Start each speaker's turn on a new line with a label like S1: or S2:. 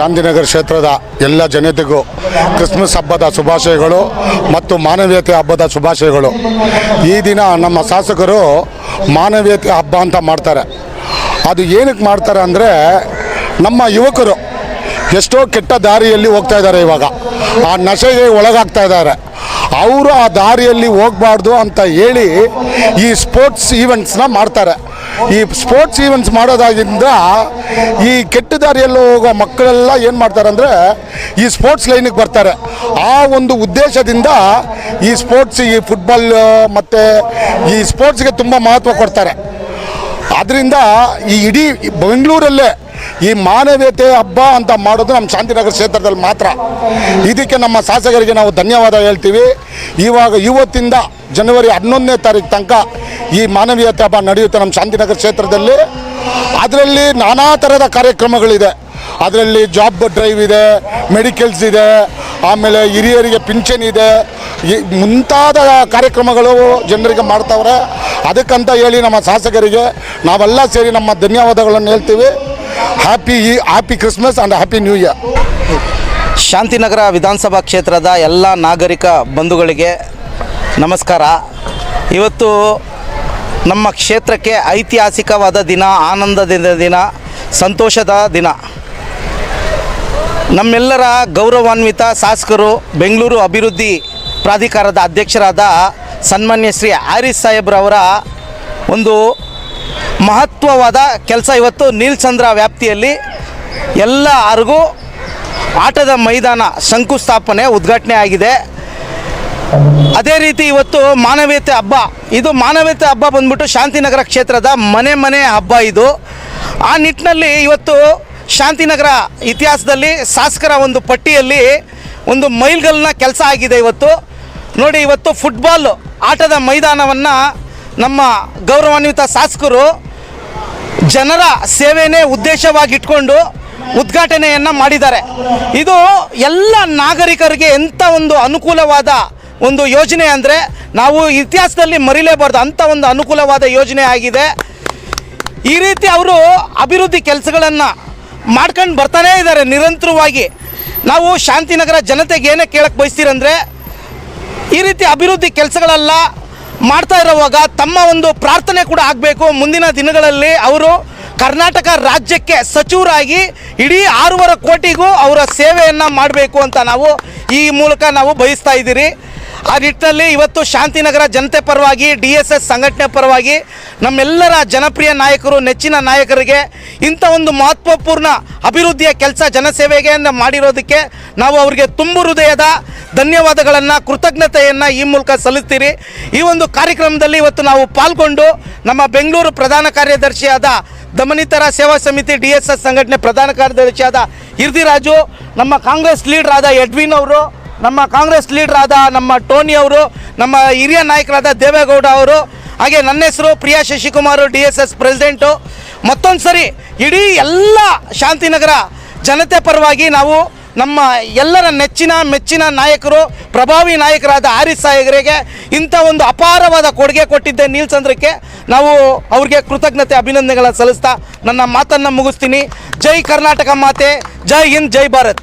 S1: ಶಾಂತಿನಗರ ಕ್ಷೇತ್ರದ ಎಲ್ಲ ಜನತೆಗೂ ಕ್ರಿಸ್ಮಸ್ ಹಬ್ಬದ ಶುಭಾಶಯಗಳು ಮತ್ತು ಮಾನವೀಯತೆ ಹಬ್ಬದ ಶುಭಾಶಯಗಳು. ಈ ದಿನ ನಮ್ಮ ಶಾಸಕರು ಮಾನವೀಯತೆ ಹಬ್ಬ ಅಂತ ಮಾಡ್ತಾರೆ. ಅದು ಏನಕ್ಕೆ ಮಾಡ್ತಾರೆ ಅಂದರೆ, ನಮ್ಮ ಯುವಕರು ಎಷ್ಟೋ ಕೆಟ್ಟ ದಾರಿಯಲ್ಲಿ ಹೋಗ್ತಾ ಇದ್ದಾರೆ. ಇವಾಗ ಆ ನಶೆಗೆ ಒಳಗಾಗ್ತಾ ಇದ್ದಾರೆ. ಅವರು ಆ ದಾರಿಯಲ್ಲಿ ಹೋಗಬಾರ್ದು ಅಂತ ಹೇಳಿ ಈ ಸ್ಪೋರ್ಟ್ಸ್ ಈವೆಂಟ್ಸ್ನ ಮಾಡ್ತಾರೆ. ಈ ಸ್ಪೋರ್ಟ್ಸ್ ಈವೆಂಟ್ಸ್ ಮಾಡೋದಾಗಿಂದ ಈ ಕೆಟ್ಟ ದಾರಿಯಲ್ಲಿ ಹೋಗೋ ಮಕ್ಕಳೆಲ್ಲ ಏನು ಮಾಡ್ತಾರೆ ಅಂದರೆ ಈ ಸ್ಪೋರ್ಟ್ಸ್ ಲೈನಿಗೆ ಬರ್ತಾರೆ. ಆ ಒಂದು ಉದ್ದೇಶದಿಂದ ಈ ಸ್ಪೋರ್ಟ್ಸ್, ಈ ಫುಟ್ಬಾಲ್ ಮತ್ತು ಈ ಸ್ಪೋರ್ಟ್ಸ್ಗೆ ತುಂಬ ಮಹತ್ವ ಕೊಡ್ತಾರೆ. ಆದ್ದರಿಂದ ಈ ಇಡೀ ಬೆಂಗಳೂರಲ್ಲೇ ಈ ಮಾನವೀಯತೆ ಹಬ್ಬ ಅಂತ ಮಾಡೋದು ನಮ್ಮ ಶಾಂತಿನಗರ ಕ್ಷೇತ್ರದಲ್ಲಿ ಮಾತ್ರ. ಇದಕ್ಕೆ ನಮ್ಮ ಶಾಸಕರಿಗೆ ನಾವು ಧನ್ಯವಾದ ಹೇಳ್ತೀವಿ. ಇವತ್ತಿಂದ ಜನವರಿ 11ನೇ ತಾರೀಕು ತನಕ ಈ ಮಾನವೀಯತೆ ಹಬ್ಬ ನಡೆಯುತ್ತೆ ನಮ್ಮ ಶಾಂತಿನಗರ ಕ್ಷೇತ್ರದಲ್ಲಿ. ಅದರಲ್ಲಿ ನಾನಾ ಥರದ ಕಾರ್ಯಕ್ರಮಗಳಿದೆ. ಅದರಲ್ಲಿ ಜಾಬ್ ಡ್ರೈವ್ ಇದೆ, ಮೆಡಿಕಲ್ಸ್ ಇದೆ, ಆಮೇಲೆ ಹಿರಿಯರಿಗೆ ಪಿಂಚಣಿ ಇದೆ, ಮುಂತಾದ ಕಾರ್ಯಕ್ರಮಗಳು ಜನರಿಗೆ ಮಾಡ್ತಾವ್ರೆ. ಅದಕ್ಕಂತ ಹೇಳಿ ನಮ್ಮ ಶಾಸಕರಿಗೆ ನಾವೆಲ್ಲ ಸೇರಿ ನಮ್ಮ ಧನ್ಯವಾದಗಳನ್ನು ಹೇಳ್ತೀವಿ. Happy Christmas and happy new year.
S2: Shantinagar ವಿಧಾನಸಭಾ ಕ್ಷೇತ್ರದ ಎಲ್ಲ ನಾಗರಿಕ ಬಂಧುಗಳಿಗೆ ನಮಸ್ಕಾರ. ಇವತ್ತು ನಮ್ಮ ಕ್ಷೇತ್ರಕ್ಕೆ ಐತಿಹಾಸಿಕವಾದ ದಿನ, ಆನಂದದ ದಿನ, ಸಂತೋಷದ ದಿನ. ನಮ್ಮೆಲ್ಲರ ಗೌರವಾನ್ವಿತ ಶಾಸಕರು, ಬೆಂಗಳೂರು ಅಭಿವೃದ್ಧಿ ಪ್ರಾಧಿಕಾರದ ಅಧ್ಯಕ್ಷರಾದ ಸನ್ಮಾನ್ಯ ಶ್ರೀ ಆರಿಸ್ ಸಾಹೇಬ್ರವರ ಒಂದು ಮಹತ್ವವಾದ ಕೆಲಸ ಇವತ್ತು ನೀಲ್ಸಂದ್ರ ವ್ಯಾಪ್ತಿಯಲ್ಲಿ ಎಲ್ಲರಿಗೂ ಆಟದ ಮೈದಾನ ಶಂಕುಸ್ಥಾಪನೆ ಉದ್ಘಾಟನೆ ಆಗಿದೆ. ಅದೇ ರೀತಿ ಇವತ್ತು ಮಾನವೀಯತೆ ಹಬ್ಬ, ಇದು ಮಾನವೀಯತೆ ಹಬ್ಬ ಬಂದ್ಬಿಟ್ಟು ಶಾಂತಿನಗರ ಕ್ಷೇತ್ರದ ಮನೆ ಹಬ್ಬ ಇದು. ಆ ನಿಟ್ಟಿನಲ್ಲಿ ಇವತ್ತು ಶಾಂತಿನಗರ ಇತಿಹಾಸದಲ್ಲಿ ಶಾಸಕರ ಒಂದು ಪಟ್ಟಿಯಲ್ಲಿ ಒಂದು ಮೈಲ್ಗಲ್ನ ಕೆಲಸ ಆಗಿದೆ. ಇವತ್ತು ನೋಡಿ, ಇವತ್ತು ಫುಟ್ಬಾಲ್ ಆಟದ ಮೈದಾನವನ್ನು ನಮ್ಮ ಗೌರವಾನ್ವಿತ ಶಾಸಕರು ಜನರ ಸೇವೆಯೇ ಉದ್ದೇಶವಾಗಿಟ್ಕೊಂಡು ಉದ್ಘಾಟನೆಯನ್ನು ಮಾಡಿದ್ದಾರೆ. ಇದು ಎಲ್ಲ ನಾಗರಿಕರಿಗೆ ಎಂಥ ಒಂದು ಅನುಕೂಲವಾದ ಒಂದು ಯೋಜನೆ ಅಂದರೆ ನಾವು ಇತಿಹಾಸದಲ್ಲಿ ಮರಿಲೇಬಾರ್ದು ಅಂಥ ಒಂದು ಅನುಕೂಲವಾದ ಯೋಜನೆ ಆಗಿದೆ. ಈ ರೀತಿ ಅವರು ಅಭಿವೃದ್ಧಿ ಕೆಲಸಗಳನ್ನು ಮಾಡ್ಕೊಂಡು ಬರ್ತಾನೇ ಇದ್ದಾರೆ ನಿರಂತರವಾಗಿ. ನಾವು ಶಾಂತಿನಗರ ಜನತೆಗೆ ಏನೇ ಕೇಳಕ್ಕೆ ಬಯಸ್ತೀರಂದರೆ, ಈ ರೀತಿ ಅಭಿವೃದ್ಧಿ ಕೆಲಸಗಳೆಲ್ಲ ಮಾಡ್ತಾ ಇರುವಾಗ ತಮ್ಮ ಒಂದು ಪ್ರಾರ್ಥನೆ ಕೂಡ ಆಗಬೇಕು. ಮುಂದಿನ ದಿನಗಳಲ್ಲಿ ಅವರು ಕರ್ನಾಟಕ ರಾಜ್ಯಕ್ಕೆ ಸಚಿವರಾಗಿ ಇಡೀ 6.5 ಕೋಟಿಗೂ ಅವರ ಸೇವೆಯನ್ನು ಮಾಡಬೇಕು ಅಂತ ನಾವು ಈ ಮೂಲಕ ನಾವು ಬಯಸ್ತಾ ಇದ್ದೀರಿ. ಆ ನಿಟ್ಟಿನಲ್ಲಿ ಇವತ್ತು ಶಾಂತಿನಗರ ಜನತೆ ಪರವಾಗಿ, DSS ಸಂಘಟನೆ ಪರವಾಗಿ ನಮ್ಮೆಲ್ಲರ ಜನಪ್ರಿಯ ನಾಯಕರು, ನೆಚ್ಚಿನ ನಾಯಕರಿಗೆ ಇಂಥ ಒಂದು ಮಹತ್ವಪೂರ್ಣ ಅಭಿವೃದ್ಧಿಯ ಕೆಲಸ ಜನಸೇವೆಗೆ ಮಾಡಿರೋದಕ್ಕೆ ನಾವು ಅವರಿಗೆ ತುಂಬು ಹೃದಯದ ಧನ್ಯವಾದಗಳನ್ನು, ಕೃತಜ್ಞತೆಯನ್ನು ಈ ಮೂಲಕ ಸಲ್ಲಿಸ್ತೀರಿ. ಈ ಒಂದು ಕಾರ್ಯಕ್ರಮದಲ್ಲಿ ಇವತ್ತು ನಾವು ಪಾಲ್ಗೊಂಡು ನಮ್ಮ ಬೆಂಗಳೂರು ಪ್ರಧಾನ ಕಾರ್ಯದರ್ಶಿಯಾದ ದಮನಿತರ ಸೇವಾ ಸಮಿತಿ DSS ಸಂಘಟನೆ ಪ್ರಧಾನ ಕಾರ್ಯದರ್ಶಿಯಾದ ಹಿರ್ದಿರಾಜು, ನಮ್ಮ ಕಾಂಗ್ರೆಸ್ ಲೀಡರ್ ಆದ ಎಡ್ವಿನ್ ಅವರು, ನಮ್ಮ ಕಾಂಗ್ರೆಸ್ ಲೀಡರ್ ಆದ ನಮ್ಮ ಟೋನಿ ಅವರು, ನಮ್ಮ ಹಿರಿಯ ನಾಯಕರಾದ ದೇವೇಗೌಡ ಅವರು, ಹಾಗೆ ನನ್ನ ಹೆಸರು ಪ್ರಿಯಾ ಶಶಿಕುಮಾರ್, DSS ಪ್ರೆಸಿಡೆಂಟು. ಮತ್ತೊಂದು ಸರಿ ಇಡೀ ಎಲ್ಲ ಶಾಂತಿನಗರ ಜನತೆ ಪರವಾಗಿ ನಾವು ನಮ್ಮ ಎಲ್ಲರ ಮೆಚ್ಚಿನ ನಾಯಕರು, ಪ್ರಭಾವಿ ನಾಯಕರಾದ ಆರಿಸ್ ಸಾಹೇಬರಿಗೆ ಇಂಥ ಒಂದು ಅಪಾರವಾದ ಕೊಡುಗೆ ಕೊಟ್ಟಿದ್ದೆ ನೀಲ್ಸಂದ್ರಕ್ಕೆ ನಾವು ಅವ್ರಿಗೆ ಕೃತಜ್ಞತೆ, ಅಭಿನಂದನೆಗಳನ್ನು ಸಲ್ಲಿಸ್ತಾ ನನ್ನ ಮಾತನ್ನು ಮುಗಿಸ್ತೀನಿ. ಜೈ ಕರ್ನಾಟಕ ಮಾತೆ, ಜೈ ಹಿಂದ್, ಜೈ ಭಾರತ್.